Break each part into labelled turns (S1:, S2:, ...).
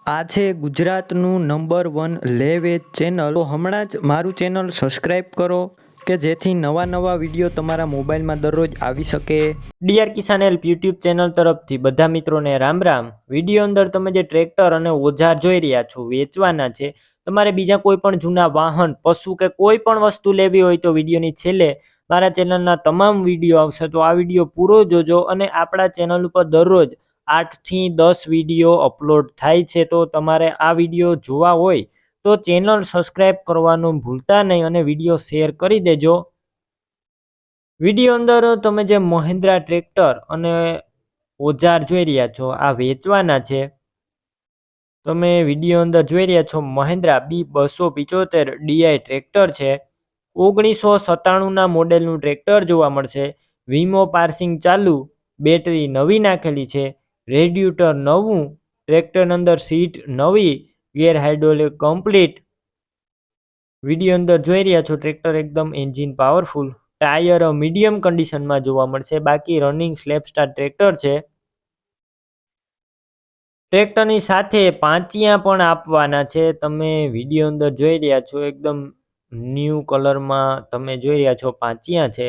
S1: આ છે ગુજરાતનું નંબર 1 લે વેચ ચેનલ. તો હમણાં જ મારું ચેનલ સબસ્ક્રાઈબ કરો કે જેથી નવા વિડીયો તમારા મોબાઈલમાં દરરોજ આવી શકે.
S2: D.R.K કિસાન હેલ્પ યુટ્યુબ ચેનલ તરફથી બધા મિત્રોને રામ રામ. વિડીયો અંદર તમે જે ટ્રેક્ટર અને ઓજાર જોઈ રહ્યા છો વેચવાના છે. તમારે બીજા કોઈ પણ જૂના વાહન, પશુ કે કોઈ પણ વસ્તુ લેવી હોય તો વિડીયોની છેલ્લે મારા ચેનલના તમામ વિડીયો આવશે. તો આ વિડીયો પૂરો જોજો. અને આપણા ચેનલ ઉપર દરરોજ 8 થી 10 વિડીયો અપલોડ થાય છે. તો તમારે આ વિડીયો જોવા હોય તો ચેનલ સબસ્ક્રાઈબ કરવાનું ભૂલતા નહીં અને વિડીયો શેર કરી દેજો. વિડીયો અંદર તમે જે મહિન્દ્રા ટ્રેક્ટર અને ઓજાર જોઈ રહ્યા છો આ વેચવાના છે. તમે વિડીયો અંદર જોઈ રહ્યા છો મહિન્દ્રા B275 DI ટ્રેક્ટર છે. 1997ના મોડેલનું ટ્રેક્ટર જોવા મળશે. વીમો પાર્સિંગ ચાલુ, બેટરી નવી નાખેલી છે, રેડિએટર નવું, ટ્રેક્ટર અંદર સીટ નવી, ગેર હાઇડ્રોલિક કમ્પ્લીટ. વિડીયો અંદર જોઈ રહ્યા છો ટ્રેક્ટર એકદમ એન્જિન પાવરફુલ, ટાયર મીડિયમ કન્ડિશનમાં જોવા મળશે. બાકી રનિંગ સ્લેપ સ્ટાર ટ્રેક્ટર છે. ટ્રેક્ટરની સાથે પાંચિયા પણ આપવાના છે. તમે વિડીયો અંદર જોઈ રહ્યા છો એકદમ ન્યૂ કલરમાં તમે જોઈ રહ્યા છો પાંચિયા છે.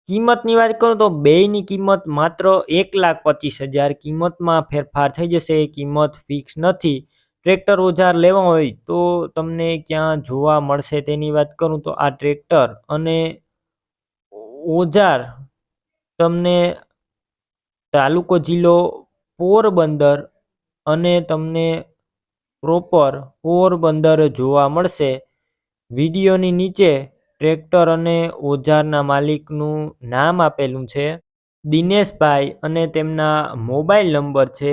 S2: કિંમતની વાત કરું તો બેયની કિંમત માત્ર 1,25,000. કિંમતમાં ફેરફાર થઈ જશે. કિંમત ફિક્સ નથી. ટ્રેક્ટર ઓજાર લેવા હોય તો તમને ક્યાં જોવા મળશે તેની વાત કરું તો આ ટ્રેક્ટર અને ઓજાર તમને તાલુકો જિલ્લો પોરબંદર અને તમને પ્રોપર પોરબંદર જોવા મળશે. વિડીયોની નીચે ટ્રેક્ટર અને ઓજારના માલિકનું નામ આપેલું છે, દિનેશભાઈ, અને તેમના મોબાઈલ નંબર છે.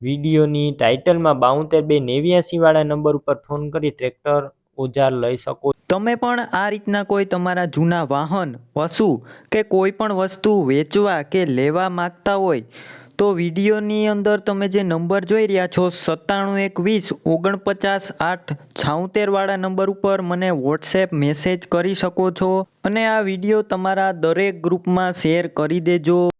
S2: વિડીયોની ટાઇટલમાં 72 289 વાળા નંબર ઉપર ફોન કરી ટ્રેક્ટર ઓજાર લઈ શકો.
S1: તમે પણ આ રીતના કોઈ તમારા જૂના વાહન, પશુ કે કોઈ પણ વસ્તુ વેચવા કે લેવા માંગતા હોય તો વિડીયોની અંદર તમે જે નંબર જોઈ રહ્યા છો 97 120 49 8 76 વાળા નંબર ઉપર મને વોટ્સએપ મેસેજ કરી શકો છો. અને આ વિડીયો તમારા દરેક ગ્રુપમાં શેર કરી દેજો.